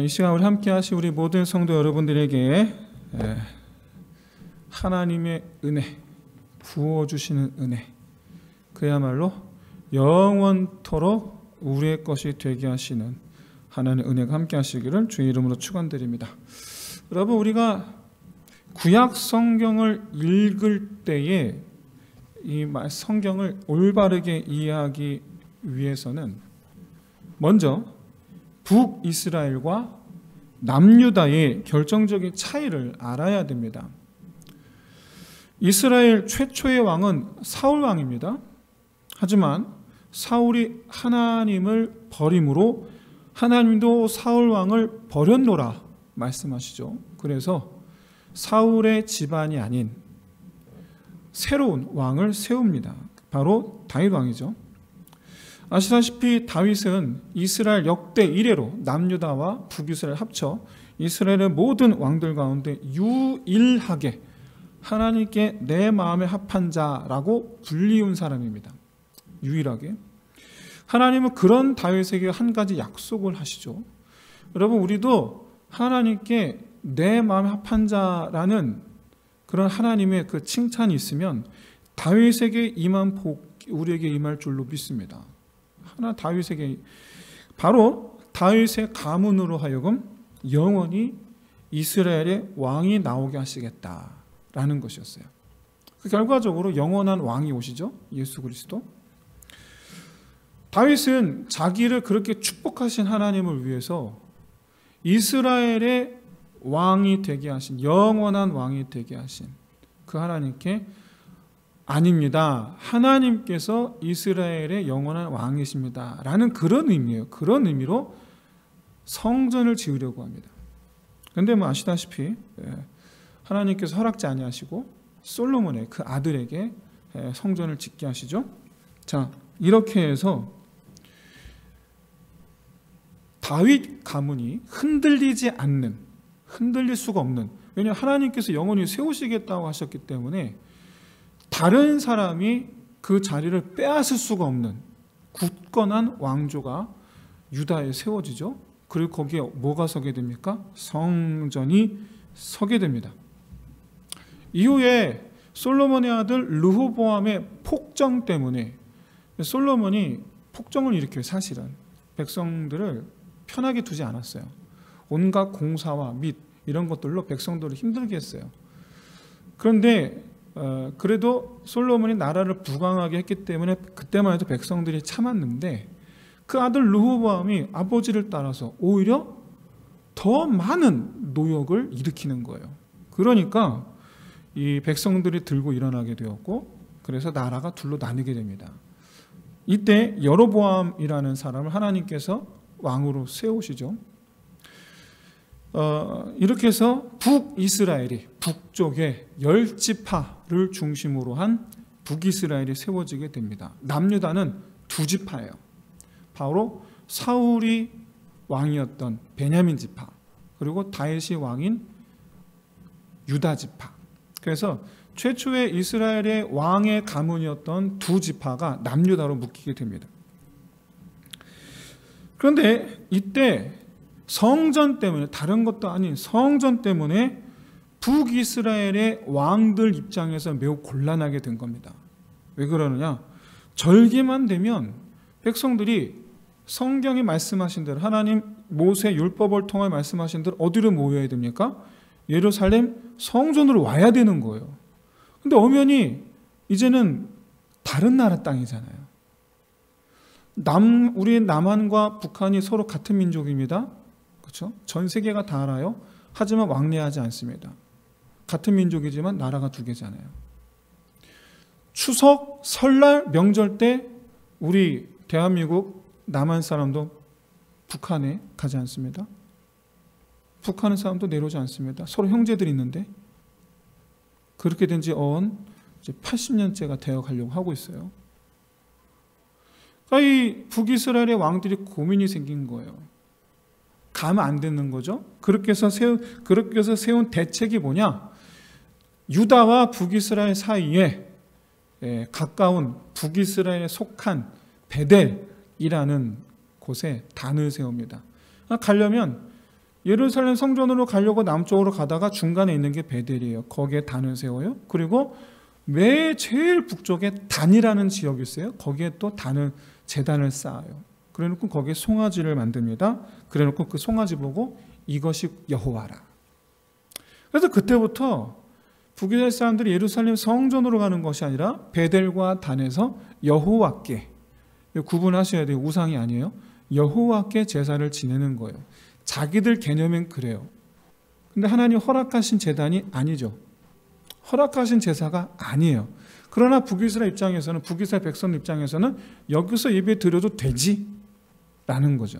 이 시간 우리 함께 하신 우리 모든 성도 여러분들에게 하나님의 은혜, 부어주시는 은혜, 그야말로 영원토록 우리의 것이 되게 하시는 하나님의 은혜가 함께 하시기를 주의 이름으로 축원드립니다. 여러분, 우리가 구약 성경을 읽을 때에 이 성경을 올바르게 이해하기 위해서는 먼저 북이스라엘과 남유다의 결정적인 차이를 알아야 됩니다. 이스라엘 최초의 왕은 사울 왕입니다. 하지만 사울이 하나님을 버림으로 하나님도 사울 왕을 버렸노라 말씀하시죠. 그래서 사울의 집안이 아닌 새로운 왕을 세웁니다. 바로 다윗 왕이죠. 아시다시피 다윗은 이스라엘 역대 이래로 남유다와 북이스라엘 합쳐 이스라엘의 모든 왕들 가운데 유일하게 하나님께 내 마음에 합한 자라고 불리운 사람입니다. 유일하게. 하나님은 그런 다윗에게 한 가지 약속을 하시죠. 여러분, 우리도 하나님께 내 마음에 합한 자라는 그런 하나님의 그 칭찬이 있으면 다윗에게 임한 복 우리에게 임할 줄로 믿습니다. 다윗에게 바로 다윗의 가문으로 하여금 영원히 이스라엘의 왕이 나오게 하시겠다라는 것이었어요. 결과적으로 영원한 왕이 오시죠. 예수 그리스도. 다윗은 자기를 그렇게 축복하신 하나님을 위해서 이스라엘의 왕이 되게 하신, 영원한 왕이 되게 하신 그 하나님께 아닙니다, 하나님께서 이스라엘의 영원한 왕이십니다 라는 그런 의미예요. 그런 의미로 성전을 지으려고 합니다. 그런데 아시다시피 하나님께서 허락지 아니하시고 솔로몬의 그 아들에게 성전을 짓게 하시죠. 자, 이렇게 해서 다윗 가문이 흔들릴 수가 없는, 왜냐하면 하나님께서 영원히 세우시겠다고 하셨기 때문에 다른 사람이 그 자리를 빼앗을 수가 없는 굳건한 왕조가 유다에 세워지죠. 그리고 거기에 뭐가 서게 됩니까? 성전이 서게 됩니다. 이후에 솔로몬의 아들 르호보암의 폭정 때문에, 솔로몬이 폭정을 일으켜요. 사실은 백성들을 편하게 두지 않았어요. 온갖 공사와 및 이런 것들로 백성들을 힘들게 했어요. 그런데 그래도 솔로몬이 나라를 부강하게 했기 때문에 그때만 해도 백성들이 참았는데, 그 아들 르호보암이 아버지를 따라서 오히려 더 많은 노역을 일으키는 거예요. 그러니까 이 백성들이 들고 일어나게 되었고, 그래서 나라가 둘로 나뉘게 됩니다. 이때 여로보암이라는 사람을 하나님께서 왕으로 세우시죠. 이렇게 해서 북이스라엘이, 북쪽의 10지파를 중심으로 한 북이스라엘이 세워지게 됩니다. 남유다는 2지파예요. 바로 사울이 왕이었던 베냐민 지파, 그리고 다윗이 왕인 유다 지파. 그래서 최초의 이스라엘의 왕의 가문이었던 2지파가 남유다로 묶이게 됩니다. 그런데 이때 성전 때문에, 다른 것도 아닌 성전 때문에 북이스라엘의 왕들 입장에서 매우 곤란하게 된 겁니다. 왜 그러느냐? 절기만 되면 백성들이 성경이 말씀하신 대로, 하나님 모세 율법을 통해 말씀하신 대로 어디로 모여야 됩니까? 예루살렘 성전으로 와야 되는 거예요. 근데 엄연히 이제는 다른 나라 땅이잖아요. 우리 남한과 북한이 서로 같은 민족입니다. 그렇죠? 전 세계가 다 알아요. 하지만 왕래하지 않습니다. 같은 민족이지만 나라가 2개잖아요. 추석, 설날, 명절 때 우리 대한민국 남한 사람도 북한에 가지 않습니다. 북한 사람도 내려오지 않습니다. 서로 형제들이 있는데, 그렇게 된 지 이제 80년째가 되어 가려고 하고 있어요. 그러니까 이 북이스라엘의 왕들이 고민이 생긴 거예요. 가면 안 되는 거죠. 그렇게 해서 세운 대책이 뭐냐? 유다와 북이스라엘 사이에 가까운 북이스라엘에 속한 베델이라는 곳에 단을 세웁니다. 가려면 예루살렘 성전으로 가려고 남쪽으로 가다가 중간에 있는 게 베델이에요. 거기에 단을 세워요. 그리고 제일 북쪽에 단이라는 지역이 있어요. 거기에 또 제단을 쌓아요. 그래놓고 거기에 송아지를 만듭니다. 그래놓고 그 송아지 보고 이것이 여호와라. 그래서 그때부터 북이스라엘 사람들이 예루살렘 성전으로 가는 것이 아니라 베델과 단에서 여호와께, 구분하셔야 돼요. 우상이 아니에요. 여호와께 제사를 지내는 거예요. 자기들 개념엔 그래요. 근데 하나님 허락하신 제단이 아니죠. 허락하신 제사가 아니에요. 그러나 북이스라엘 입장에서는, 북이스라엘 백성 입장에서는 여기서 예배 드려도 되지? 라는 거죠.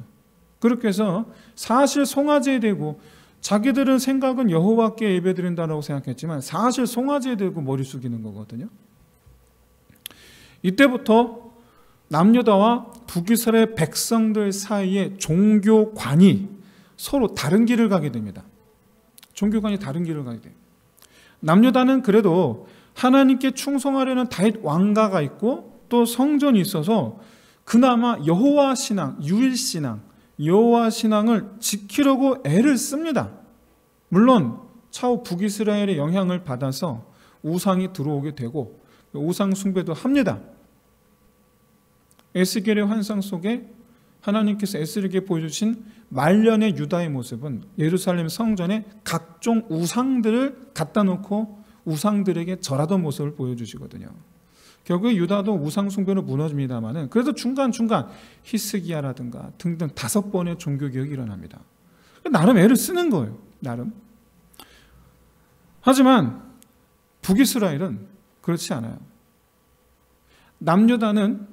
그렇게 해서 사실 송아지에 대고, 자기들은 생각은 여호와께 예배 드린다고 생각했지만 사실 송아지에 대고 머리 숙이는 거거든요. 이때부터 남유다와 북이스라엘 백성들 사이의 종교관이 서로 다른 길을 가게 됩니다. 종교관이 다른 길을 가게 돼요. 남유다는 그래도 하나님께 충성하려는 다윗 왕가가 있고 또 성전이 있어서 그나마 여호와 신앙, 유일 신앙, 여호와 신앙을 지키려고 애를 씁니다. 물론 차후 북이스라엘의 영향을 받아서 우상이 들어오게 되고 우상 숭배도 합니다. 에스겔의 환상 속에 하나님께서 에스겔에게 보여주신 말년의 유다의 모습은 예루살렘 성전에 각종 우상들을 갖다 놓고 우상들에게 절하던 모습을 보여주시거든요. 결국에 유다도 우상 숭배로 무너집니다만은 그래도 중간중간 히스기야라든가 등등 5번의 종교개혁이 일어납니다. 나름 애를 쓰는 거예요. 나름. 하지만 북이스라엘은 그렇지 않아요. 남유다는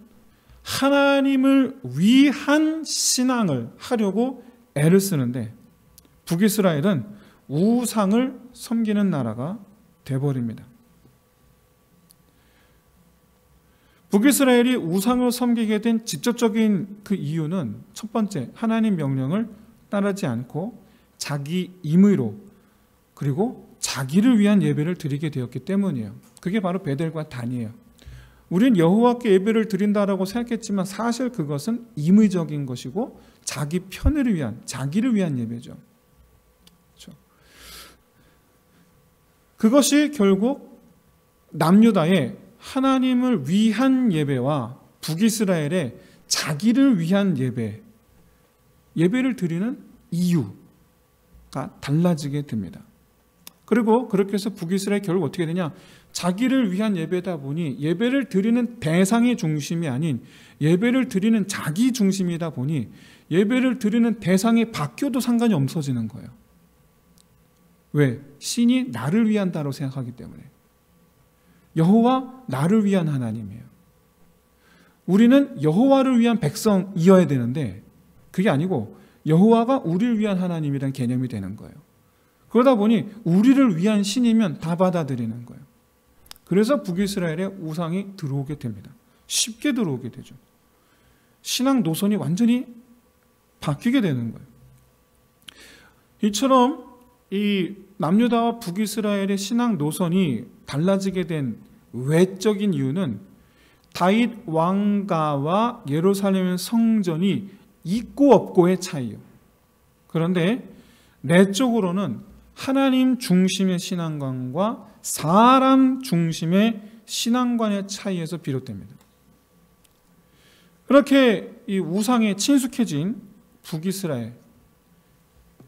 하나님을 위한 신앙을 하려고 애를 쓰는데 북이스라엘은 우상을 섬기는 나라가 돼버립니다. 북이스라엘이 우상을 섬기게 된 직접적인 그 이유는 첫 번째, 하나님 명령을 따르지 않고 자기 임의로 그리고 자기를 위한 예배를 드리게 되었기 때문이에요. 그게 바로 베델과 단이에요. 우린 여호와께 예배를 드린다라고 생각했지만 사실 그것은 임의적인 것이고 자기 편을 위한, 자기를 위한 예배죠. 그렇죠? 그것이 결국 남유다의 하나님을 위한 예배와 북이스라엘의 자기를 위한 예배를 드리는 이유가 달라지게 됩니다. 그리고 그렇게 해서 북이스라엘 결국 어떻게 되냐? 자기를 위한 예배다 보니 예배를 드리는 대상이 중심이 아닌 예배를 드리는 자기 중심이다 보니 예배를 드리는 대상이 바뀌어도 상관이 없어지는 거예요. 왜? 신이 나를 위한다고 생각하기 때문에. 여호와 나를 위한 하나님이에요. 우리는 여호와를 위한 백성이어야 되는데 그게 아니고 여호와가 우리를 위한 하나님이라는 개념이 되는 거예요. 그러다 보니 우리를 위한 신이면 다 받아들이는 거예요. 그래서 북이스라엘에 우상이 들어오게 됩니다. 쉽게 들어오게 되죠. 신앙 노선이 완전히 바뀌게 되는 거예요. 이처럼 이 남유다와 북이스라엘의 신앙 노선이 달라지게 된 외적인 이유는 다윗 왕가와 예루살렘 성전이 있고 없고의 차이예요. 그런데 내적으로는 하나님 중심의 신앙관과 사람 중심의 신앙관의 차이에서 비롯됩니다. 그렇게 이 우상에 친숙해진 북이스라엘,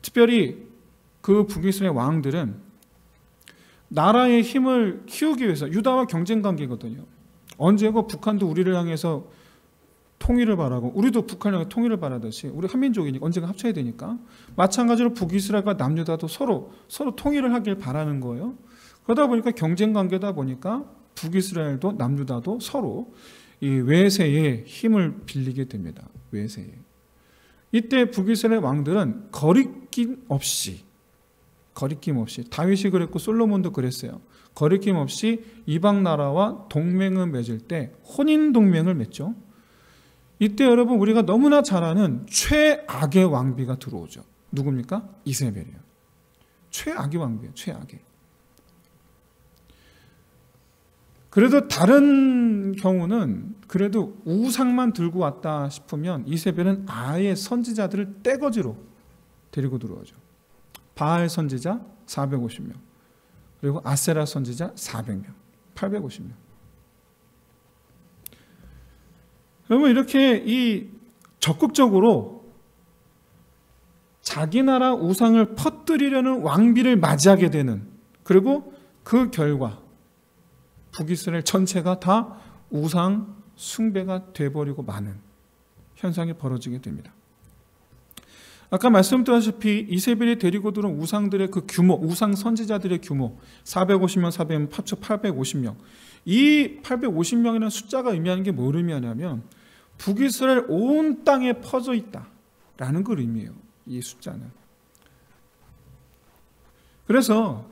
특별히 그 북이스라엘 왕들은 나라의 힘을 키우기 위해서 유다와 경쟁 관계거든요. 언제고 북한도 우리를 향해서 통일을 바라고 우리도 북한을 향해 통일을 바라듯이 우리 한민족이니까 언젠가 합쳐야 되니까 마찬가지로 북이스라엘과 남유다도 서로 통일을 하길 바라는 거예요. 그러다 보니까 경쟁 관계다 보니까 북이스라엘도 남유다도 서로 이 외세의 힘을 빌리게 됩니다. 외세에. 이때 북이스라엘 왕들은 거리낌 없이 다윗이 그랬고 솔로몬도 그랬어요. 거리낌 없이 이방 나라와 동맹을 맺을 때 혼인 동맹을 맺죠. 이때 여러분 우리가 너무나 잘 아는 최악의 왕비가 들어오죠. 누굽니까? 이세벨이에요. 최악의 왕비예요. 최악의. 그래도 다른 경우는 그래도 우상만 들고 왔다 싶으면 이세벨은 아예 선지자들을 떼거지로 데리고 들어오죠. 바알 선지자 450명, 그리고 아세라 선지자 400명, 850명. 그러면 이렇게 이 적극적으로 자기 나라 우상을 퍼뜨리려는 왕비를 맞이하게 되는, 그리고 그 결과 북이스라엘 전체가 다 우상 숭배가 돼버리고 마는 현상이 벌어지게 됩니다. 아까 말씀드렸다시피 이세벨이 데리고 들어온 우상들의 그 규모, 우상 선지자들의 규모 450명, 400명, 합쳐 850명. 이 850명이라는 숫자가 의미하는 게 뭘 의미하냐면 북이스라엘 온 땅에 퍼져 있다라는 걸 의미해요. 이 숫자는. 그래서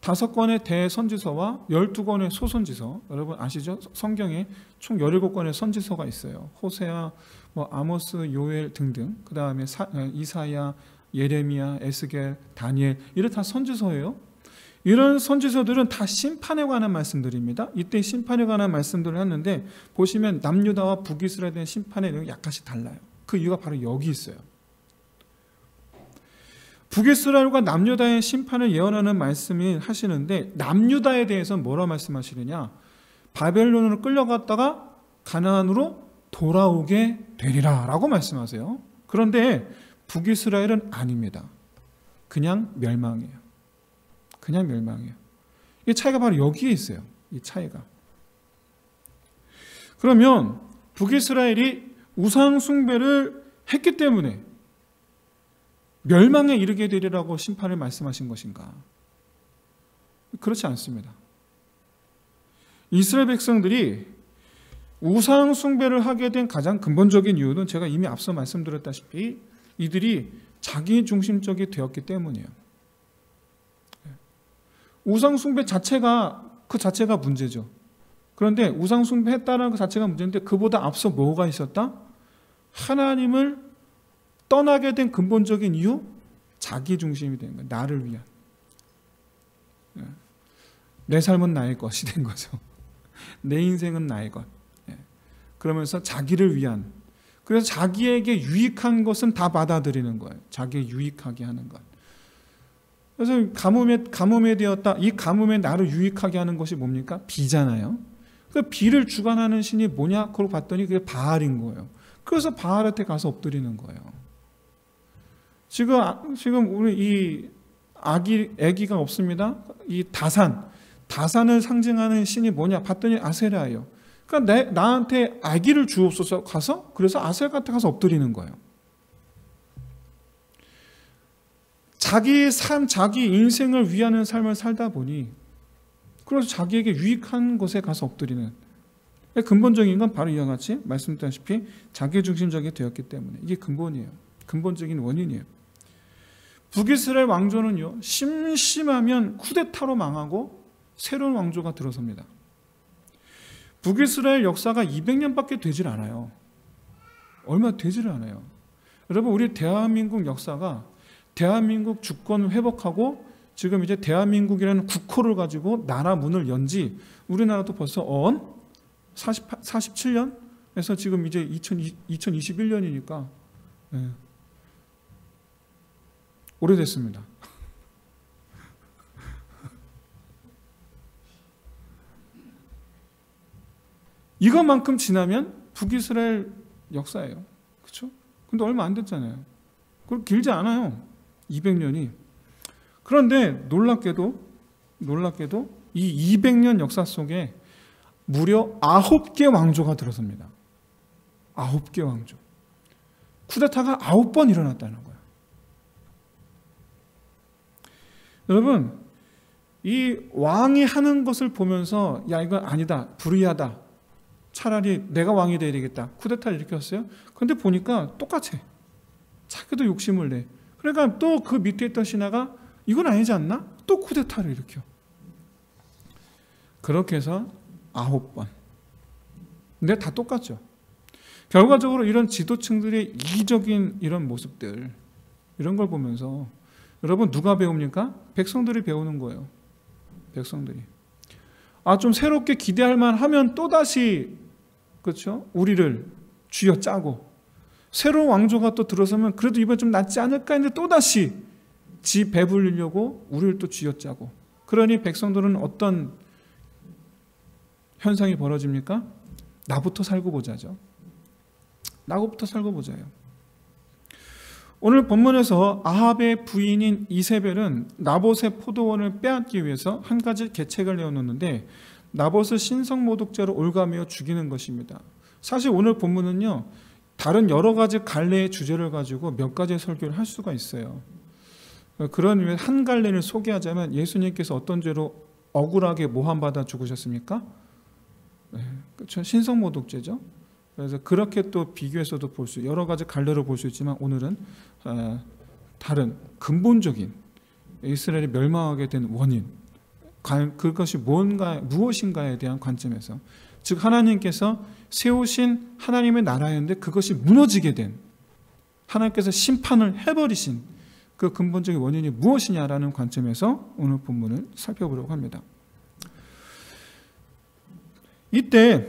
5권의 대선지서와 12권의 소선지서, 여러분 아시죠? 성경에 총 17권의 선지서가 있어요. 호세아, 아모스, 요엘 등등. 그 다음에 이사야, 예레미야, 에스겔, 다니엘, 이런 다 선지서예요. 이런 선지서들은 다 심판에 관한 말씀들입니다. 이때 심판에 관한 말씀들을 하는데 보시면 남유다와 북이스라엘에 대한 심판의 내용이 약간씩 달라요. 그 이유가 바로 여기 있어요. 북이스라엘과 남유다의 심판을 예언하는 말씀을 하시는데 남유다에 대해서는 뭐라 말씀하시느냐? 바벨론으로 끌려갔다가 가나안으로 돌아오게 되리라 라고 말씀하세요. 그런데 북이스라엘은 아닙니다. 그냥 멸망이에요. 그냥 멸망이에요. 이 차이가 바로 여기에 있어요. 이 차이가. 그러면 북이스라엘이 우상 숭배를 했기 때문에 멸망에 이르게 되리라고 심판을 말씀하신 것인가? 그렇지 않습니다. 이스라엘 백성들이 우상 숭배를 하게 된 가장 근본적인 이유는 제가 이미 앞서 말씀드렸다시피 이들이 자기 중심적이 되었기 때문이에요. 우상 숭배 자체가 문제죠. 그런데 우상 숭배했다는 그 자체가 문제인데 그보다 앞서 뭐가 있었다? 하나님을 떠나게 된 근본적인 이유? 자기 중심이 된 거예요. 나를 위한. 내 삶은 나의 것이 된 거죠. 내 인생은 나의 것. 그러면서 자기를 위한, 그래서 자기에게 유익한 것은 다 받아들이는 거예요. 자기에 유익하게 하는 것. 그래서 가뭄에 되었다. 이 가뭄에 나를 유익하게 하는 것이 뭡니까? 비잖아요. 그 비를 주관하는 신이 뭐냐? 그걸 봤더니 그게 바알인 거예요. 그래서 바알한테 가서 엎드리는 거예요. 지금 우리 이 아기가 없습니다. 이 다산을 상징하는 신이 뭐냐? 봤더니 아세라예요. 그러니까 나한테 아기를 주옵소서 가서, 그래서 아세라한테 가서 엎드리는 거예요. 자기 삶, 자기 인생을 위하는 삶을 살다 보니 그래서 자기에게 유익한 곳에 가서 엎드리는, 근본적인 건 바로 이와 같이 말씀드렸다시피 자기중심적이 되었기 때문에 이게 근본이에요. 근본적인 원인이에요. 북이스라엘 왕조는요, 심심하면 쿠데타로 망하고 새로운 왕조가 들어섭니다. 북이스라엘 역사가 200년밖에 되질 않아요. 얼마 되지를 않아요. 여러분, 우리 대한민국 역사가 대한민국 주권 회복하고 지금 이제 대한민국이라는 국호를 가지고 나라 문을 연지 우리나라도 벌써 47년에서 지금 이제 2021년이니까 오래됐습니다. 이것만큼 지나면 북이스라엘 역사예요. 그렇죠? 근데 얼마 안 됐잖아요. 그리고 길지 않아요. 200년이. 그런데 놀랍게도 이 200년 역사 속에 무려 9개 왕조가 들어섭니다. 9개 왕조. 쿠데타가 9번 일어났다는 거예요. 여러분, 이 왕이 하는 것을 보면서 야, 이건 아니다, 불의하다, 차라리 내가 왕이 돼야 되겠다, 쿠데타를 일으켰어요. 그런데 보니까 똑같아. 자기도 욕심을 내. 그러니까 또 그 밑에 있던 신하가 이건 아니지 않나? 또 쿠데타를 일으켜. 그렇게 해서 9번. 근데 다 똑같죠. 결과적으로 이런 지도층들의 이기적인 이런 모습들, 이런 걸 보면서 여러분 누가 배웁니까? 백성들이 배우는 거예요. 백성들이. 좀 새롭게 기대할 만하면 또다시, 그렇죠? 우리를 쥐어짜고 새로운 왕조가 또 들어서면 그래도 이번 좀 낫지 않을까 했는데 또다시 지 배불리려고 우리를 또 쥐어짜고. 그러니 백성들은 어떤 현상이 벌어집니까? 나부터 살고 보자죠. 나부터 살고 보자요. 오늘 본문에서 아합의 부인인 이세벨은 나봇의 포도원을 빼앗기 위해서 한 가지 계책을 내어놓는데 나봇을 신성모독죄로 올가매어 죽이는 것입니다. 사실 오늘 본문은요, 다른 여러 가지 갈래의 주제를 가지고 몇 가지의 설교를 할 수가 있어요. 그런 의미에서 한 갈래를 소개하자면 예수님께서 어떤 죄로 억울하게 모함받아 죽으셨습니까? 네, 그렇죠. 신성모독죄죠. 그래서 그렇게 또 비교해서도 볼 수, 여러 가지 갈래로 볼 수 있지만 오늘은 다른 근본적인 이스라엘이 멸망하게 된 원인, 그것이 무엇인가에 대한 관점에서, 즉 하나님께서 세우신 하나님의 나라였는데 그것이 무너지게 된, 하나님께서 심판을 해버리신 그 근본적인 원인이 무엇이냐라는 관점에서 오늘 본문을 살펴보려고 합니다. 이때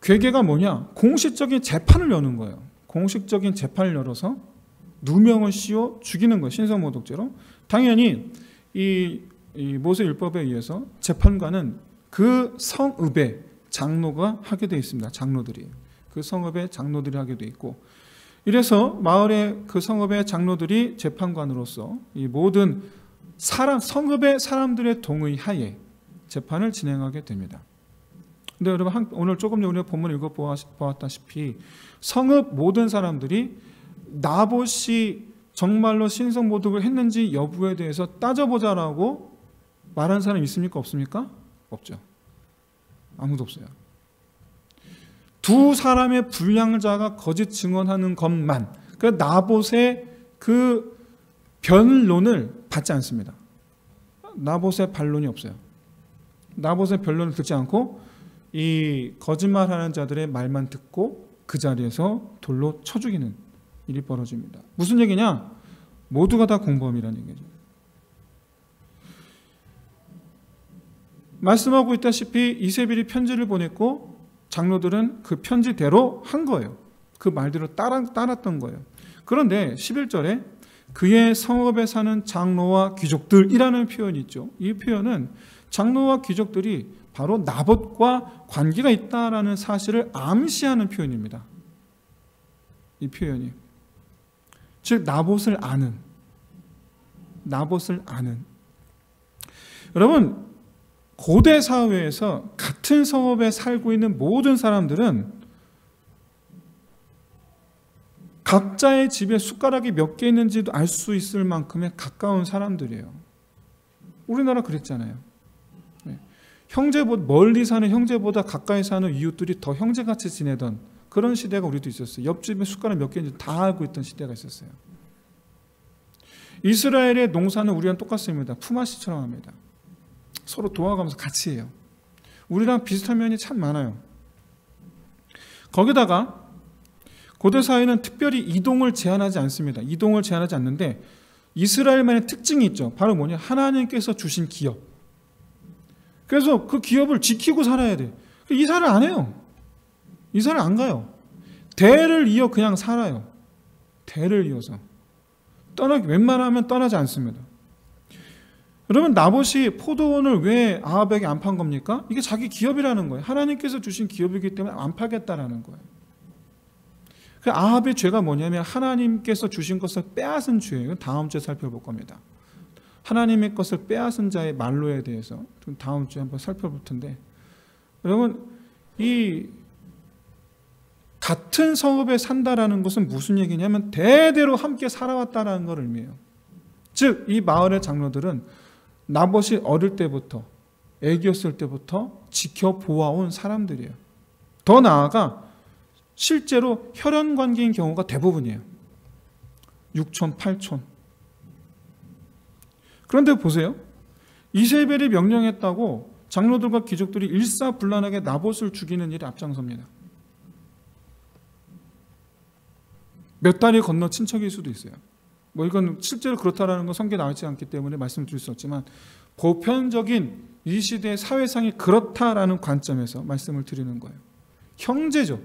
괴계가 뭐냐? 공식적인 재판을 여는 거예요. 공식적인 재판을 열어서 누명을 씌워 죽이는 거예요. 신성모독죄로. 당연히 이 모세율법에 의해서 재판관은 그 성읍의 장로가 하게 되어 있습니다. 장로들이. 그 성읍의 장로들이 하게 되어 있고, 이래서 마을의 그 성읍의 장로들이 재판관으로서 이 모든 성읍의 사람들의 동의 하에 재판을 진행하게 됩니다. 근데 여러분, 오늘 조금 전에 우리가 본문을 읽어보았다시피 성읍 모든 사람들이 나봇이 정말로 신성모독을 했는지 여부에 대해서 따져보자라고 말한 사람이 있습니까? 없습니까? 없죠. 아무도 없어요. 두 사람의 불량자가 거짓 증언하는 것만, 그 나봇의 그 변론을 받지 않습니다. 나봇의 반론이 없어요. 나봇의 변론을 듣지 않고 이 거짓말하는 자들의 말만 듣고 그 자리에서 돌로 쳐 죽이는 일이 벌어집니다. 무슨 얘기냐? 모두가 다 공범이라는 얘기죠. 말씀하고 있다시피 이세벨이 편지를 보냈고 장로들은 그 편지대로 한 거예요. 그 말대로 따랐던 거예요. 그런데 11절에 그의 성읍에 사는 장로와 귀족들이라는 표현이 있죠. 이 표현은 장로와 귀족들이 바로 나봇과 관계가 있다라는 사실을 암시하는 표현입니다. 이 표현이. 즉 나봇을 아는. 여러분, 고대 사회에서 같은 성읍에 살고 있는 모든 사람들은 각자의 집에 숟가락이 몇 개 있는지도 알 수 있을 만큼의 가까운 사람들이에요. 우리나라 그랬잖아요. 멀리 사는 형제보다 가까이 사는 이웃들이 더 형제같이 지내던 그런 시대가 우리도 있었어요. 옆집에 숟가락 몇 개인지 다 알고 있던 시대가 있었어요. 이스라엘의 농사는 우리랑 똑같습니다. 품앗이처럼 합니다. 서로 도와가면서 같이 해요. 우리랑 비슷한 면이 참 많아요. 거기다가 고대 사회는 특별히 이동을 제한하지 않습니다. 이동을 제한하지 않는데 이스라엘만의 특징이 있죠. 바로 뭐냐? 하나님께서 주신 기업. 그래서 그 기업을 지키고 살아야 돼. 이사를 안 해요. 이사를 안 가요. 대를 이어 그냥 살아요. 대를 이어서. 웬만하면 떠나지 않습니다. 여러분, 나봇이 포도원을 왜 아합에게 안 판 겁니까? 이게 자기 기업이라는 거예요. 하나님께서 주신 기업이기 때문에 안 팔겠다라는 거예요. 아합의 죄가 뭐냐면 하나님께서 주신 것을 빼앗은 죄예요. 다음 주에 살펴볼 겁니다. 하나님의 것을 빼앗은 자의 말로에 대해서 다음 주에 한번 살펴볼 텐데, 여러분, 이 같은 성읍에 산다라는 것은 무슨 얘기냐면 대대로 함께 살아왔다라는 걸 의미해요. 즉 이 마을의 장로들은 나봇이 어릴 때부터, 애기였을 때부터 지켜보아온 사람들이에요. 더 나아가 실제로 혈연관계인 경우가 대부분이에요. 6촌, 8촌. 그런데 보세요. 이세벨이 명령했다고 장로들과 귀족들이 일사불란하게 나봇을 죽이는 일에 앞장섭니다. 몇 달이 건너 친척일 수도 있어요. 이건 실제로 그렇다라는 건 성경에 나와 있지 않기 때문에 말씀드릴 수 없지만 보편적인 이 시대의 사회상이 그렇다라는 관점에서 말씀을 드리는 거예요. 형제죠.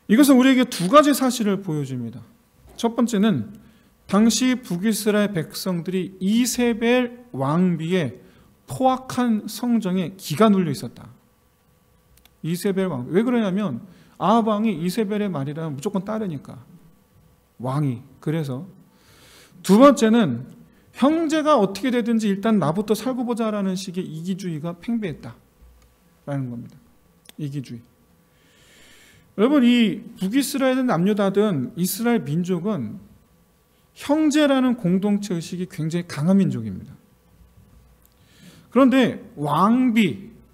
이것은 우리에게 두 가지 사실을 보여줍니다. 첫 번째는 당시 북이스라엘 백성들이 이세벨 왕비의 포악한 성정에 기가 눌려 있었다. 이세벨 왕. 왜 그러냐면 아합 왕이 이세벨의 말이라면 무조건 따르니까. 왕이. 그래서 두 번째는 형제가 어떻게 되든지 일단 나부터 살고 보자라는 식의 이기주의가 팽배했다라는 겁니다. 이기주의. 여러분, 이 북이스라엘은 남유다든 이스라엘 민족은 형제라는 공동체 의식이 굉장히 강한 민족입니다. 그런데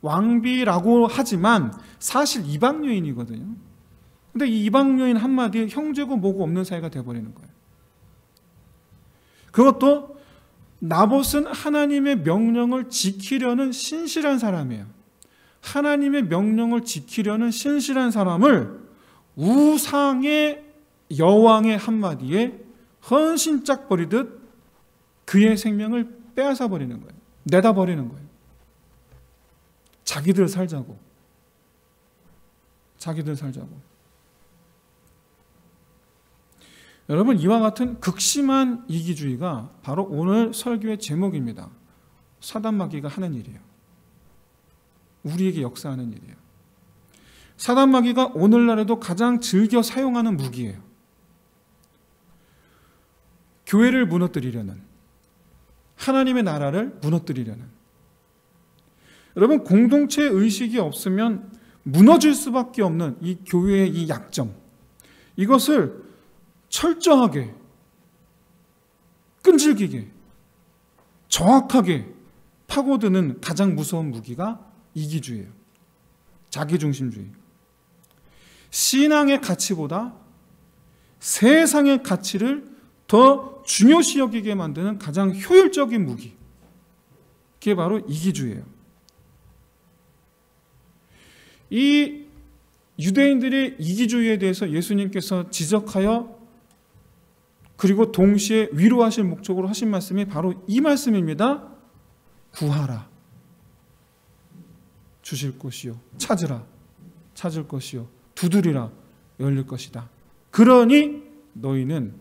왕비라고 하지만 사실 이방 여인이거든요. 근데 이 이방 여인 한마디에 형제고 뭐고 없는 사이가 되어버리는 거예요. 그것도 나봇은 하나님의 명령을 지키려는 신실한 사람이에요. 하나님의 명령을 지키려는 신실한 사람을 우상의 여왕의 한마디에 헌신짝 버리듯 그의 생명을 빼앗아 버리는 거예요. 내다 버리는 거예요. 자기들 살자고. 여러분, 이와 같은 극심한 이기주의가 바로 오늘 설교의 제목입니다. 사단마귀가 하는 일이에요. 우리에게 역사하는 일이에요. 사단마귀가 오늘날에도 가장 즐겨 사용하는 무기예요. 교회를 무너뜨리려는, 하나님의 나라를 무너뜨리려는. 여러분, 공동체 의식이 없으면 무너질 수밖에 없는 이 교회의 이 약점, 이것을 철저하게, 끈질기게, 정확하게 파고드는 가장 무서운 무기가 이기주의예요. 자기중심주의. 신앙의 가치보다 세상의 가치를 더 중요시 여기게 만드는 가장 효율적인 무기, 그게 바로 이기주의예요. 이 유대인들의 이기주의에 대해서 예수님께서 지적하여 그리고 동시에 위로하실 목적으로 하신 말씀이 바로 이 말씀입니다. 구하라, 주실 것이요. 찾으라, 찾을 것이요. 두드리라, 열릴 것이다. 그러니 너희는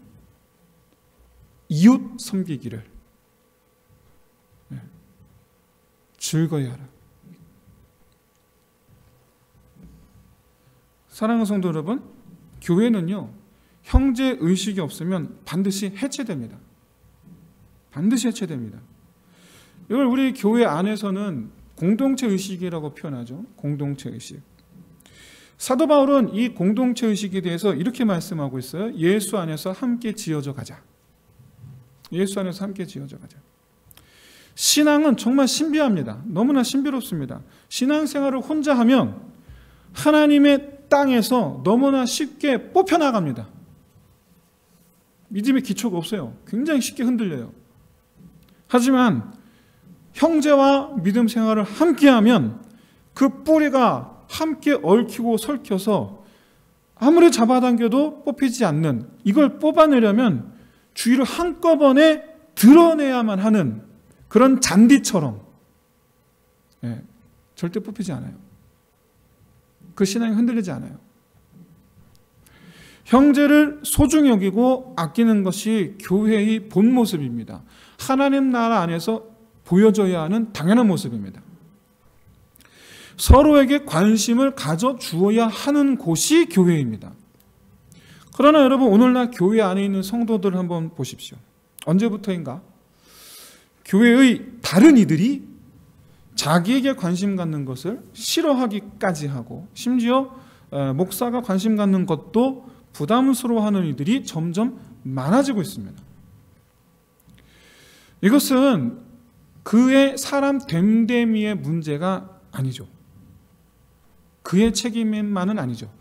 이웃 섬기기를 즐거이 하라. 사랑하는 성도 여러분, 교회는요, 형제 의식이 없으면 반드시 해체됩니다. 반드시 해체됩니다. 이걸 우리 교회 안에서는 공동체 의식이라고 표현하죠. 공동체 의식. 사도 바울은 이 공동체 의식에 대해서 이렇게 말씀하고 있어요. 예수 안에서 함께 지어져 가자. 예수 안에서 함께 지어져 가자. 신앙은 정말 신비합니다. 너무나 신비롭습니다. 신앙생활을 혼자 하면 하나님의 땅에서 너무나 쉽게 뽑혀나갑니다. 믿음의 기초가 없어요. 굉장히 쉽게 흔들려요. 하지만 형제와 믿음 생활을 함께하면 그 뿌리가 함께 얽히고 설켜서 아무리 잡아당겨도 뽑히지 않는, 이걸 뽑아내려면 주위를 한꺼번에 드러내야만 하는 그런 잔디처럼 절대 뽑히지 않아요. 그 신앙이 흔들리지 않아요. 형제를 소중히 여기고 아끼는 것이 교회의 본 모습입니다. 하나님 나라 안에서 보여져야 하는 당연한 모습입니다. 서로에게 관심을 가져주어야 하는 곳이 교회입니다. 그러나 여러분, 오늘날 교회 안에 있는 성도들을 한번 보십시오. 언제부터인가? 교회의 다른 이들이 자기에게 관심 갖는 것을 싫어하기까지 하고, 심지어 목사가 관심 갖는 것도 부담스러워하는 이들이 점점 많아지고 있습니다. 이것은 그의 사람 됨됨이의 문제가 아니죠. 그의 책임만은 아니죠.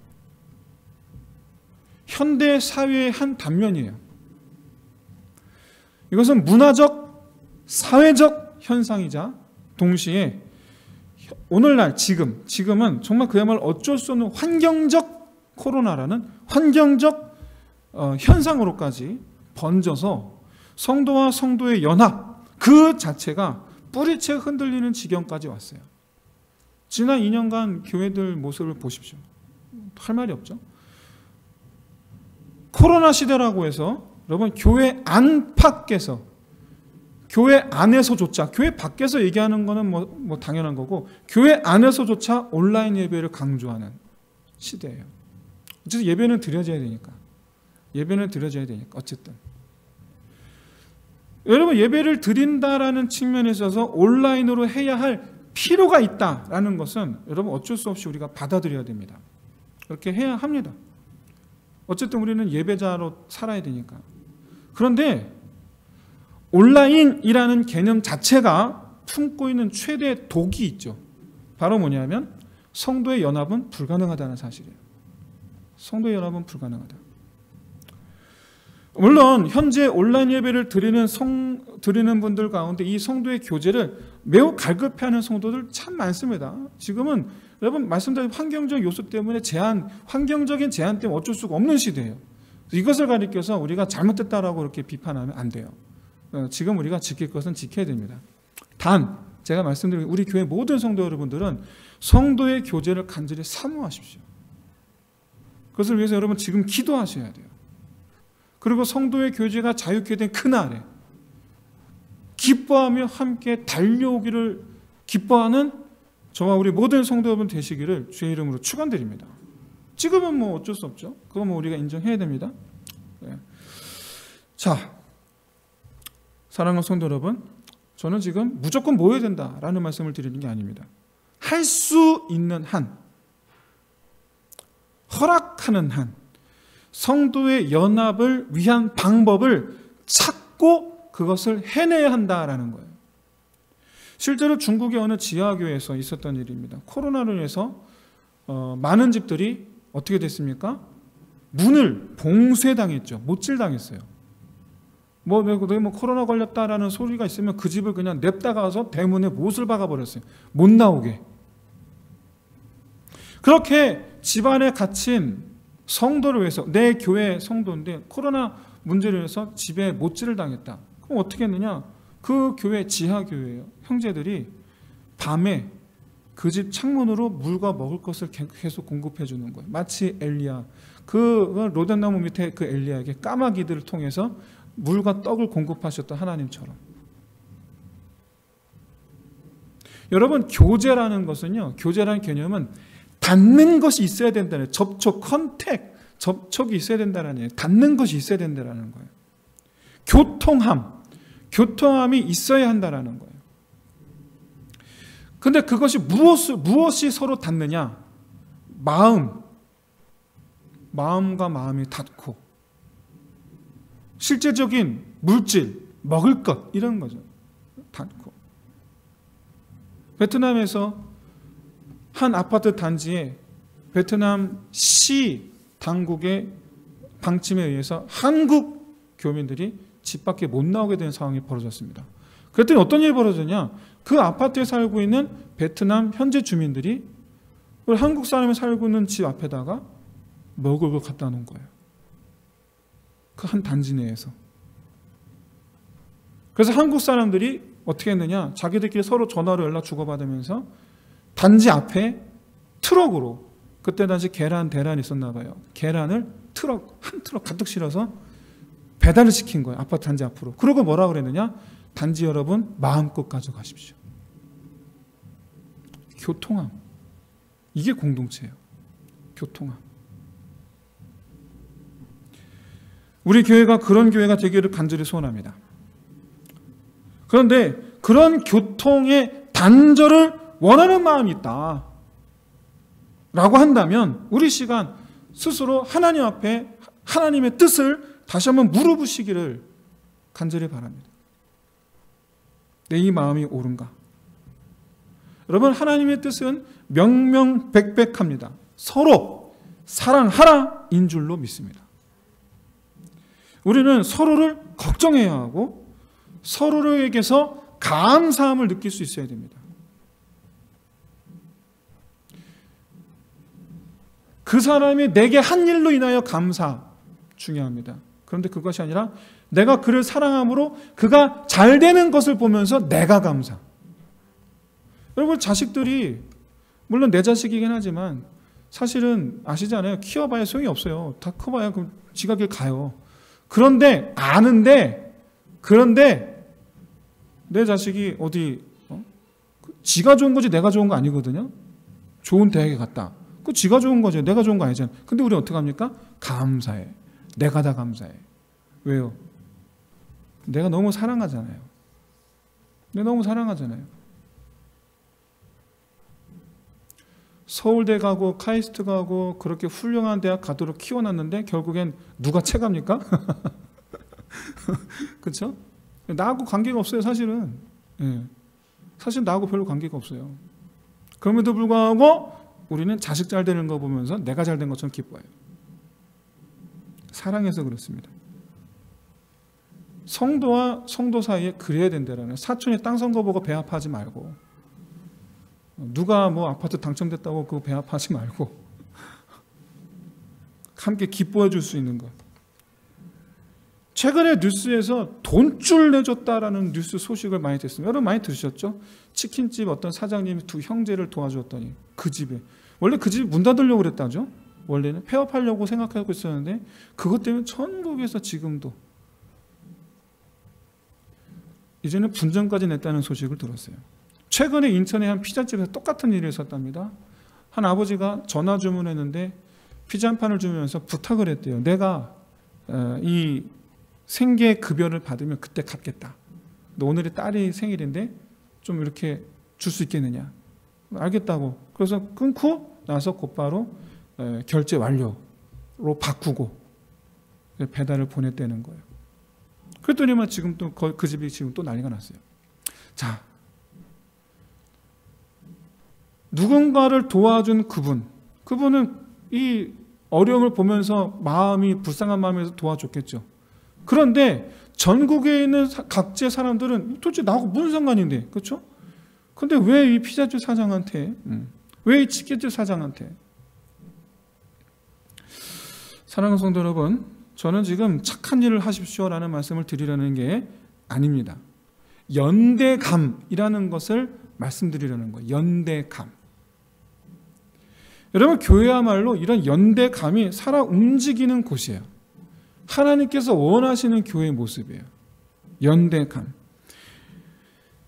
현대 사회의 한 단면이에요. 이것은 문화적, 사회적 현상이자 동시에 오늘날 지금은 정말 그야말로 어쩔 수 없는 환경적 코로나라는 환경적 현상으로까지 번져서 성도와 성도의 연합 그 자체가 뿌리채 흔들리는 지경까지 왔어요. 지난 2년간 교회들 모습을 보십시오. 할 말이 없죠. 코로나 시대라고 해서 여러분 교회 안팎에서, 교회 안에서조차, 교회 밖에서 얘기하는 거는 뭐 당연한 거고, 교회 안에서조차 온라인 예배를 강조하는 시대예요. 어쨌든 예배는 드려져야 되니까. 예배는 드려져야 되니까 어쨌든. 여러분, 예배를 드린다라는 측면에 있어서 온라인으로 해야 할 필요가 있다라는 것은 여러분 어쩔 수 없이 우리가 받아들여야 됩니다. 그렇게 해야 합니다. 어쨌든 우리는 예배자로 살아야 되니까. 그런데 온라인이라는 개념 자체가 품고 있는 최대 독이 있죠. 바로 뭐냐면 성도의 연합은 불가능하다는 사실이에요. 성도의 연합은 불가능하다. 물론 현재 온라인 예배를 드리는 분들 가운데 이 성도의 교제를 매우 갈급해하는 성도들 참 많습니다. 지금은 여러분 말씀드린 환경적 요소 때문에 환경적인 제한 때문에 어쩔 수가 없는 시대예요. 이것을 가리켜서 우리가 잘못됐다라고 그렇게 비판하면 안 돼요. 지금 우리가 지킬 것은 지켜야 됩니다. 단 제가 말씀드린 우리 교회 모든 성도 여러분들은 성도의 교제를 간절히 사모하십시오. 그것을 위해서 여러분 지금 기도하셔야 돼요. 그리고 성도의 교제가 자유케 된 그날에 기뻐하며 함께 달려오기를 기뻐하는 저와 우리 모든 성도 여러분 되시기를 주의 이름으로 축원드립니다. 지금은 뭐 어쩔 수 없죠. 그건 뭐 우리가 인정해야 됩니다. 네. 자, 사랑하는 성도 여러분, 저는 지금 무조건 모여야 된다라는 말씀을 드리는 게 아닙니다. 할 수 있는 한, 허락하는 한, 성도의 연합을 위한 방법을 찾고 그것을 해내야 한다라는 거예요. 실제로 중국의 어느 지하교회에서 있었던 일입니다. 코로나로 인해서 많은 집들이 어떻게 됐습니까? 문을 봉쇄당했죠. 못질당했어요. 뭐 코로나 걸렸다라는 소리가 있으면 그 집을 그냥 냅다가 가서 대문에 못을 박아버렸어요. 못 나오게. 그렇게 집안에 갇힌 성도를 위해서, 내 교회 성도인데 코로나 문제로 해서 집에 못질을 당했다. 그럼 어떻게 했느냐? 그 교회, 지하교회예요. 형제들이 밤에 그 집 창문으로 물과 먹을 것을 계속 공급해 주는 거예요. 마치 엘리야, 그 로덴나무 밑에 그 엘리야에게 까마귀들을 통해서 물과 떡을 공급하셨던 하나님처럼. 여러분, 교제라는 것은요, 교제라는 개념은 닿는 것이 있어야 된다는, 접촉, 접촉이 있어야 된다는 얘기예요. 닿는 것이 있어야 된다는 거예요. 교통함이 있어야 한다는 거예요. 근데 그것이 무엇이 서로 닿느냐? 마음과 마음이 닿고, 실제적인 물질, 먹을 것, 이런 거죠. 닿고. 베트남에서 한 아파트 단지에 베트남 시 당국의 방침에 의해서 한국 교민들이 집 밖에 못 나오게 되는 상황이 벌어졌습니다. 그랬더니 어떤 일이 벌어졌냐? 그 아파트에 살고 있는 베트남 현지 주민들이 한국 사람이 살고 있는 집 앞에다가 먹을 걸 갖다 놓은 거예요. 그 한 단지 내에서. 그래서 한국 사람들이 어떻게 했느냐? 자기들끼리 서로 전화로 연락 주고받으면서 단지 앞에 트럭으로, 그때 당시 대란이 있었나 봐요. 계란을 한 트럭 가득 실어서 배달을 시킨 거예요. 아파트 단지 앞으로. 그러고 뭐라 그랬느냐? 단지 여러분 마음껏 가져가십시오. 교통함. 이게 공동체예요. 교통함. 우리 교회가 그런 교회가 되기를 간절히 소원합니다. 그런데 그런 교통의 단절을 원하는 마음이 있다 라고 한다면 우리 시간 스스로 하나님 앞에 하나님의 뜻을 다시 한번 물어보시기를 간절히 바랍니다. 내 이 마음이 옳은가? 여러분, 하나님의 뜻은 명명백백합니다. 서로 사랑하라 인 줄로 믿습니다. 우리는 서로를 걱정해야 하고 서로에게서 감사함을 느낄 수 있어야 됩니다. 그 사람이 내게 한 일로 인하여 감사 중요합니다. 그런데 그것이 아니라 내가 그를 사랑함으로 그가 잘 되는 것을 보면서 내가 감사. 여러분, 자식들이 물론 내 자식이긴 하지만 사실은 아시잖아요. 키워봐야 소용이 없어요. 다 커봐야 그럼 지가 길 가요. 그런데 그런데 내 자식이 어디 지가 좋은 거지 내가 좋은 거 아니거든요. 좋은 대학에 갔다. 그 지가 좋은 거죠. 내가 좋은 거 아니잖아요. 근데 우리 어떻게 합니까? 감사해. 내가 다 감사해. 왜요? 내가 너무 사랑하잖아요. 내가 너무 사랑하잖아요. 서울대 가고 카이스트 가고 그렇게 훌륭한 대학 가도록 키워놨는데 결국엔 누가 채갑니까? 그렇죠? 나하고 관계가 없어요, 사실은. 예. 사실 나하고 별로 관계가 없어요. 그럼에도 불구하고 우리는 자식 잘 되는 거 보면서 내가 잘 된 것처럼 기뻐해요. 사랑해서 그렇습니다. 성도와 성도 사이에 그래야 된다라는, 사촌이 땅 선거 보고 배 아파하지 말고, 누가 뭐 아파트 당첨됐다고 그거 배 아파하지 말고 함께 기뻐해 줄 수 있는 것. 최근에 뉴스에서 돈줄 내줬다라는 뉴스 소식을 많이 듣습니다. 여러분 많이 들으셨죠? 치킨집 어떤 사장님이 두 형제를 도와주었더니 그 집에, 원래 그 집이 문 닫으려고 그랬다죠. 원래는 폐업하려고 생각하고 있었는데 그것 때문에 전국에서 지금도 이제는 분전까지 냈다는 소식을 들었어요. 최근에 인천의 한 피자집에서 똑같은 일이 있었답니다. 한 아버지가 전화 주문했는데 피자 한 판을 주면서 부탁을 했대요. 내가 이 생계급여를 받으면 그때 갚겠다. 오늘이 딸이 생일인데 좀 이렇게 줄 수 있겠느냐. 알겠다고. 그래서 끊고 나서 곧바로 결제 완료로 바꾸고 배달을 보냈다는 거예요. 그랬더니만 지금 또 그 집이 지금 또 난리가 났어요. 자, 누군가를 도와준 그분은 이 어려움을 보면서 마음이 불쌍한 마음에서 도와줬겠죠. 그런데 전국에 있는 각지의 사람들은 도대체 나하고 무슨 상관인데, 그렇죠? 근데 왜 이 피자집 사장한테, 왜 이 치킨집 사장한테? 사랑하는 성도 여러분, 저는 지금 착한 일을 하십시오라는 말씀을 드리려는 게 아닙니다. 연대감이라는 것을 말씀드리려는 거예요. 연대감. 여러분, 교회야말로 이런 연대감이 살아 움직이는 곳이에요. 하나님께서 원하시는 교회의 모습이에요. 연대감.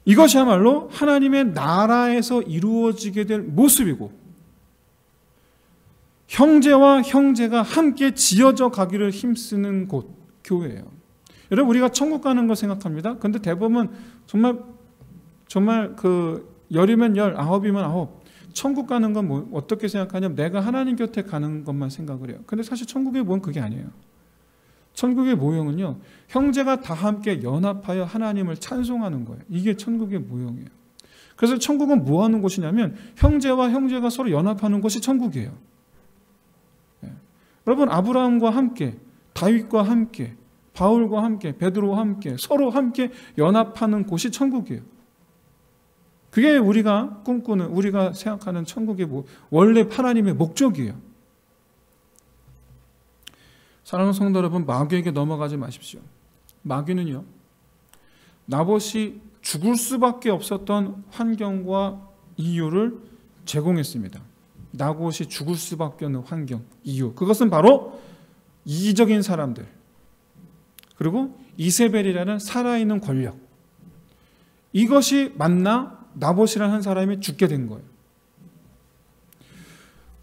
이것이야말로 하나님의 나라에서 이루어지게 될 모습이고, 형제와 형제가 함께 지어져 가기를 힘쓰는 곳, 교회예요. 여러분, 우리가 천국 가는 거 생각합니다. 그런데 대부분 정말 그 10이면 10, 9이면 9. 천국 가는 건 뭐 어떻게 생각하냐면 내가 하나님 곁에 가는 것만 생각을 해요. 근데 사실 천국의 모형은 그게 아니에요. 천국의 모형은요, 형제가 다 함께 연합하여 하나님을 찬송하는 거예요. 이게 천국의 모형이에요. 그래서 천국은 뭐 하는 곳이냐면 형제와 형제가 서로 연합하는 곳이 천국이에요. 네. 여러분, 아브라함과 함께, 다윗과 함께, 바울과 함께, 베드로와 함께, 서로 함께 연합하는 곳이 천국이에요. 그게 우리가 꿈꾸는, 우리가 생각하는 천국의 원래 하나님의 목적이에요. 사랑하는 성도 여러분, 마귀에게 넘어가지 마십시오. 마귀는요, 나봇이 죽을 수밖에 없었던 환경과 이유를 제공했습니다. 나봇이 죽을 수밖에 없는 환경, 이유. 그것은 바로 이기적인 사람들, 그리고 이세벨이라는 살아있는 권력. 이것이 만나 나봇이라는 한 사람이 죽게 된 거예요.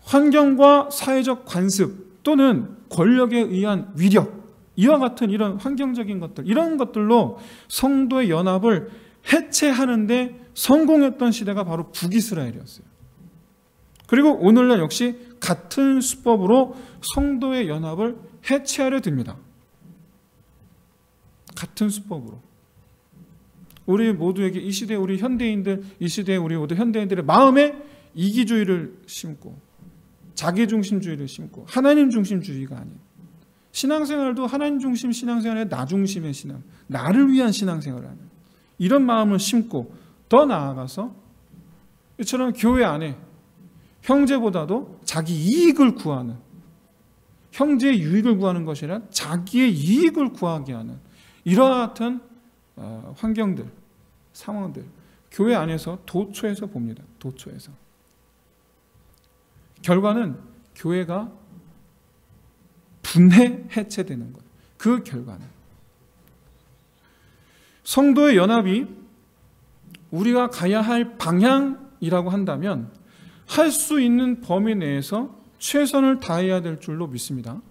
환경과 사회적 관습 또는 권력에 의한 위력, 이와 같은 이런 환경적인 것들, 이런 것들로 성도의 연합을 해체하는데 성공했던 시대가 바로 북이스라엘이었어요. 그리고 오늘날 역시 같은 수법으로 성도의 연합을 해체하려 듭니다. 같은 수법으로. 우리 모두에게 이 시대 우리 현대인들, 이 시대 우리 모두 현대인들의 마음에 이기주의를 심고 자기중심주의를 심고 하나님 중심주의가 아닌, 신앙생활도 하나님 중심 신앙생활에 나 중심의 신앙, 나를 위한 신앙생활을 하는 이런 마음을 심고, 더 나아가서 이처럼 교회 안에 형제보다도 자기 이익을 구하는, 형제의 유익을 구하는 것이 아니라 자기의 이익을 구하게 하는 이러한 같은 환경들, 상황들, 교회 안에서 도처에서 봅니다. 도처에서. 결과는 교회가 분해 해체되는 거예요. 그 결과는 성도의 연합이 우리가 가야 할 방향이라고 한다면 할 수 있는 범위 내에서 최선을 다해야 될 줄로 믿습니다.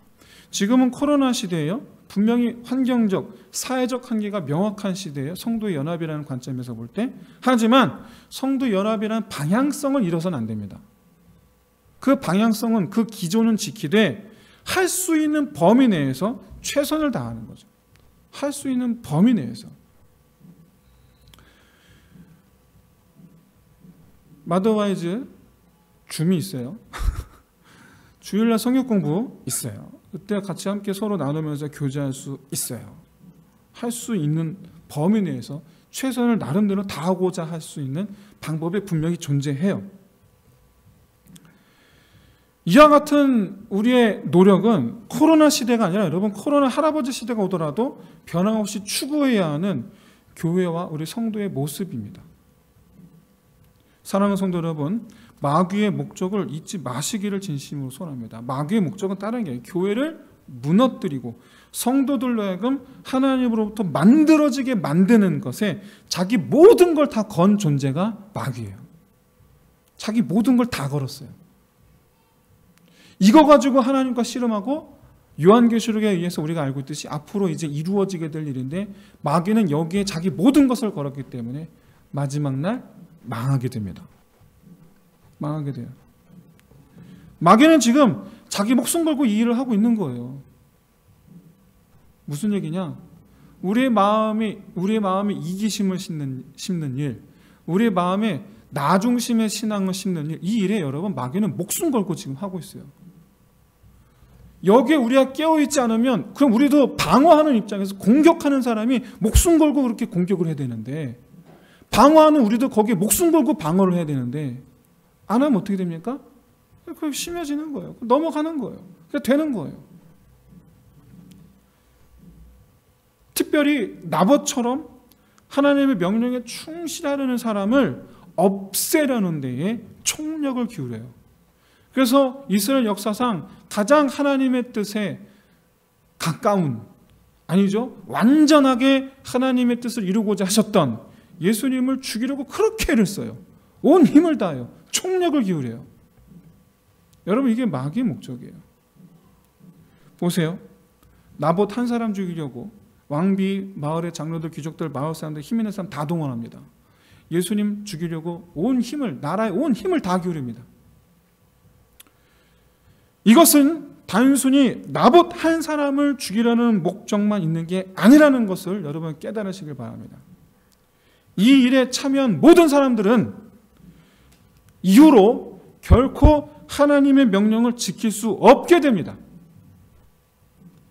지금은 코로나 시대예요. 분명히 환경적, 사회적 한계가 명확한 시대예요. 성도의 연합이라는 관점에서 볼 때. 하지만 성도 연합이라는 방향성을 잃어서는 안 됩니다. 그 방향성은, 그 기조는 지키되 할 수 있는 범위 내에서 최선을 다하는 거죠. 할 수 있는 범위 내에서. 마더와이즈 줌이 있어요. 주일날 성경 공부 있어요. 그때 같이 함께 서로 나누면서 교제할 수 있어요. 할 수 있는 범위 내에서 최선을 나름대로 다하고자 할 수 있는 방법이 분명히 존재해요. 이와 같은 우리의 노력은 코로나 시대가 아니라 여러분 코로나 할아버지 시대가 오더라도 변함없이 추구해야 하는 교회와 우리 성도의 모습입니다. 사랑하는 성도 여러분, 마귀의 목적을 잊지 마시기를 진심으로 소원합니다. 마귀의 목적은 다른 게 아니에요. 교회를 무너뜨리고 성도들로 하여금 하나님으로부터 만들어지게 만드는 것에 자기 모든 걸 다 건 존재가 마귀예요. 자기 모든 걸 다 걸었어요. 이거 가지고 하나님과 씨름하고 요한계시록에 의해서 우리가 알고 있듯이 앞으로 이제 이루어지게 될 일인데 마귀는 여기에 자기 모든 것을 걸었기 때문에 마지막 날 망하게 됩니다. 망하게 돼요. 마귀는 지금 자기 목숨 걸고 이 일을 하고 있는 거예요. 무슨 얘기냐? 우리의 마음이 이기심을 심는 일, 우리의 마음에 나 중심의 신앙을 심는 일, 이 일에 여러분 마귀는 목숨 걸고 지금 하고 있어요. 여기에 우리가 깨어있지 않으면 그럼 우리도 방어하는 입장에서 공격하는 사람이 목숨 걸고 그렇게 공격을 해야 되는데 방어하는 우리도 거기에 목숨 걸고 방어를 해야 되는데 안 하면 어떻게 됩니까? 그게 심해지는 거예요. 넘어가는 거예요. 그게 되는 거예요. 특별히 나봇처럼 하나님의 명령에 충실하려는 사람을 없애려는 데에 총력을 기울여요. 그래서 이스라엘 역사상 가장 하나님의 뜻에 가까운, 아니죠, 완전하게 하나님의 뜻을 이루고자 하셨던 예수님을 죽이려고 그렇게 애를 써요. 온 힘을 다해요. 총력을 기울여요. 여러분, 이게 마귀의 목적이에요. 보세요. 나봇 한 사람 죽이려고 왕비, 마을의 장로들, 귀족들, 마을 사람들, 힘 있는 사람 다 동원합니다. 예수님 죽이려고 온 힘을, 나라의 온 힘을 다 기울입니다. 이것은 단순히 나봇 한 사람을 죽이려는 목적만 있는 게 아니라는 것을 여러분 깨달으시길 바랍니다. 이 일에 참여한 모든 사람들은 이후로 결코 하나님의 명령을 지킬 수 없게 됩니다.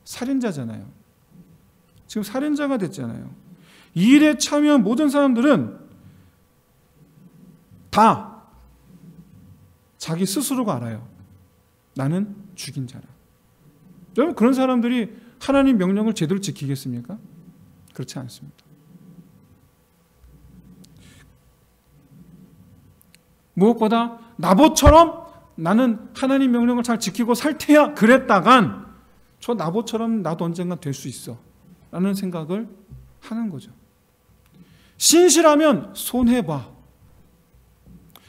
살인자잖아요. 지금 살인자가 됐잖아요. 이 일에 참여한 모든 사람들은 다 자기 스스로가 알아요. 나는 죽인 자라. 여러분, 그런 사람들이 하나님 명령을 제대로 지키겠습니까? 그렇지 않습니다. 무엇보다 나봇처럼 나는 하나님 명령을 잘 지키고 살 테야 그랬다간 저 나봇처럼 나도 언젠가 될 수 있어 라는 생각을 하는 거죠. 신실하면 손해봐.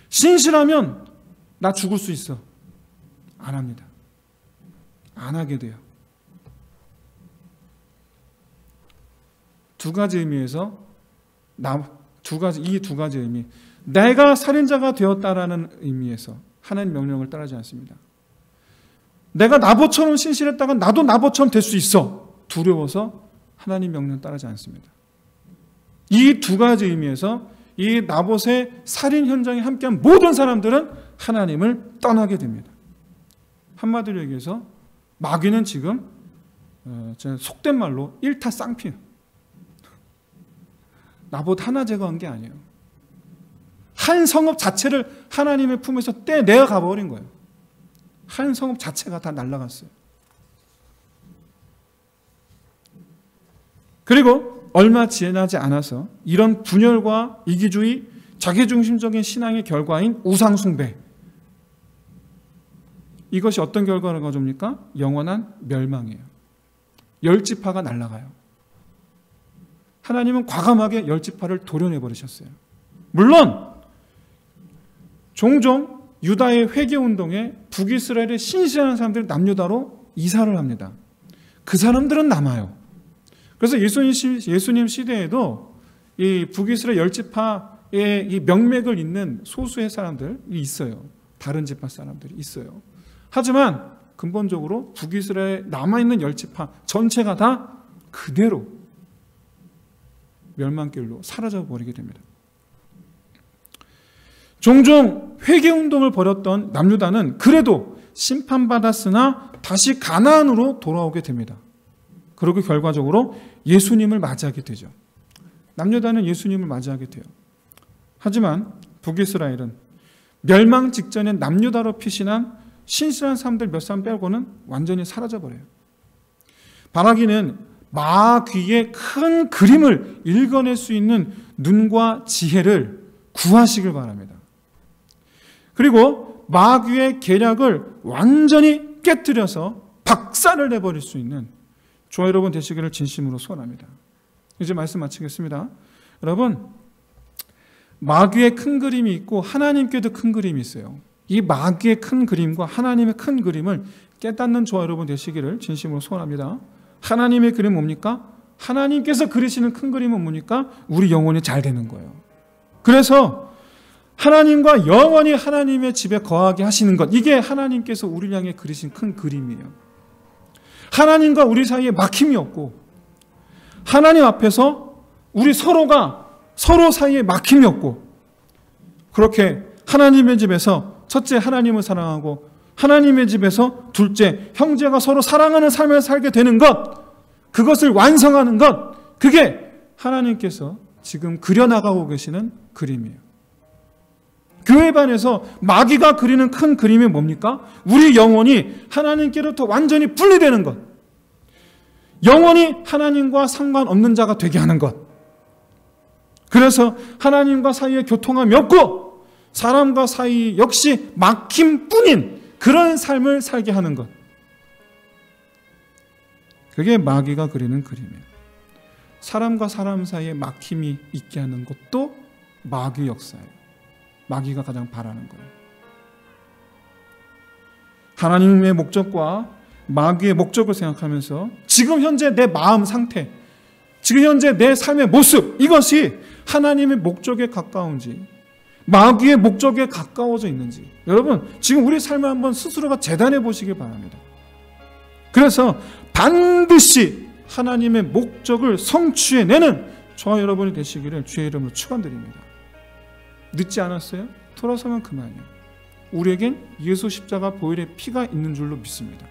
신실하면 나 죽을 수 있어. 안 합니다. 안 하게 돼요. 두 가지 의미에서 이 두 가지 의미, 내가 살인자가 되었다라는 의미에서 하나님 명령을 따르지 않습니다. 내가 나봇처럼 신실했다가 나도 나봇처럼 될 수 있어. 두려워서 하나님 명령 따르지 않습니다. 이 두 가지 의미에서 이 나봇의 살인 현장에 함께한 모든 사람들은 하나님을 떠나게 됩니다. 한마디로 얘기해서 마귀는 지금 속된 말로 일타쌍피예요. 나봇 하나 제거한 게 아니에요. 한 성읍 자체를 하나님의 품에서 떼내어 가버린 거예요. 한 성읍 자체가 다 날아갔어요. 그리고 얼마 지나지 않아서 이런 분열과 이기주의, 자기중심적인 신앙의 결과인 우상숭배, 이것이 어떤 결과를 가져옵니까? 영원한 멸망이에요. 열지파가 날아가요. 하나님은 과감하게 열지파를 도려내버리셨어요. 물론 종종 유다의 회개운동에 북이스라엘의 신실한 사람들이 남유다로 이사를 합니다. 그 사람들은 남아요. 그래서 예수님 시대에도 이 북이스라엘 열지파의 이 명맥을 잇는 소수의 사람들이 있어요. 다른 지파 사람들이 있어요. 하지만 근본적으로 북이스라엘에 남아있는 열지파 전체가 다 그대로 멸망길로 사라져버리게 됩니다. 종종 회개운동을 벌였던 남유다는 그래도 심판받았으나 다시 가나안으로 돌아오게 됩니다. 그리고 결과적으로 예수님을 맞이하게 되죠. 남유다는 예수님을 맞이하게 돼요. 하지만 북이스라엘은 멸망 직전에 남유다로 피신한 신실한 사람들 몇 사람 빼고는 완전히 사라져버려요. 바라기는 마귀의 큰 그림을 읽어낼 수 있는 눈과 지혜를 구하시길 바랍니다. 그리고 마귀의 계략을 완전히 깨뜨려서 박살을 내버릴 수 있는 저와 여러분 되시기를 진심으로 소원합니다. 이제 말씀 마치겠습니다. 여러분, 마귀의 큰 그림이 있고 하나님께도 큰 그림이 있어요. 이 마귀의 큰 그림과 하나님의 큰 그림을 깨닫는 저와 여러분 되시기를 진심으로 소원합니다. 하나님의 그림은 뭡니까? 하나님께서 그리시는 큰 그림은 뭡니까? 우리 영혼이 잘 되는 거예요. 그래서 하나님과 영원히 하나님의 집에 거하게 하시는 것, 이게 하나님께서 우리를 향해 그리신 큰 그림이에요. 하나님과 우리 사이에 막힘이 없고 하나님 앞에서 우리 서로가 서로 사이에 막힘이 없고 그렇게 하나님의 집에서 첫째 하나님을 사랑하고 하나님의 집에서 둘째 형제가 서로 사랑하는 삶을 살게 되는 것, 그것을 완성하는 것, 그게 하나님께서 지금 그려나가고 계시는 그림이에요. 교회 반에서 마귀가 그리는 큰 그림이 뭡니까? 우리 영혼이 하나님께로부터 완전히 분리되는 것, 영원히 하나님과 상관없는 자가 되게 하는 것, 그래서 하나님과 사이에 교통함이 없고 사람과 사이 역시 막힘뿐인 그런 삶을 살게 하는 것, 그게 마귀가 그리는 그림이에요. 사람과 사람 사이에 막힘이 있게 하는 것도 마귀 역사예요. 마귀가 가장 바라는 거예요. 하나님의 목적과 마귀의 목적을 생각하면서 지금 현재 내 마음 상태, 지금 현재 내 삶의 모습, 이것이 하나님의 목적에 가까운지 마귀의 목적에 가까워져 있는지, 여러분 지금 우리 삶을 한번 스스로가 재단해 보시길 바랍니다. 그래서 반드시 하나님의 목적을 성취해내는 저와 여러분이 되시기를 주의 이름으로 축원드립니다. 늦지 않았어요? 돌아서면 그만이에요. 우리에겐 예수 십자가 보혈의 피가 있는 줄로 믿습니다.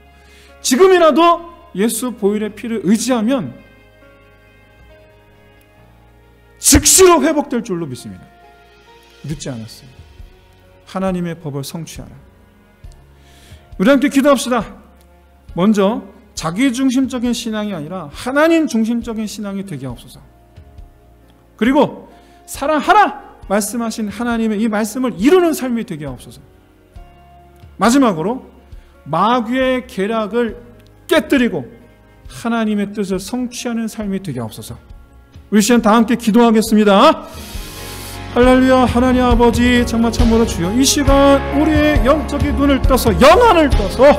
지금이라도 예수 보혈의 피를 의지하면 즉시로 회복될 줄로 믿습니다. 늦지 않았어요. 하나님의 법을 성취하라. 우리 함께 기도합시다. 먼저 자기 중심적인 신앙이 아니라 하나님 중심적인 신앙이 되게 하옵소서. 그리고 사랑하라 말씀하신 하나님의 이 말씀을 이루는 삶이 되게 하옵소서. 마지막으로 마귀의 계략을 깨뜨리고 하나님의 뜻을 성취하는 삶이 되게 하옵소서. 우리 시간 다 함께 기도하겠습니다. 할렐루야. 하나님 아버지, 정말 참으로 주여, 이 시간 우리의 영적인 눈을 떠서, 영안을 떠서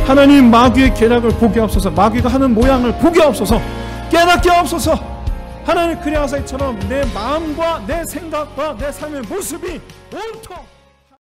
하나님 마귀의 계략을 보게 하옵소서. 마귀가 하는 모양을 보게 하옵소서. 깨닫게 하옵소서. 하나님, 그리하사 이처럼 내 마음과 내 생각과 내 삶의 모습이 온통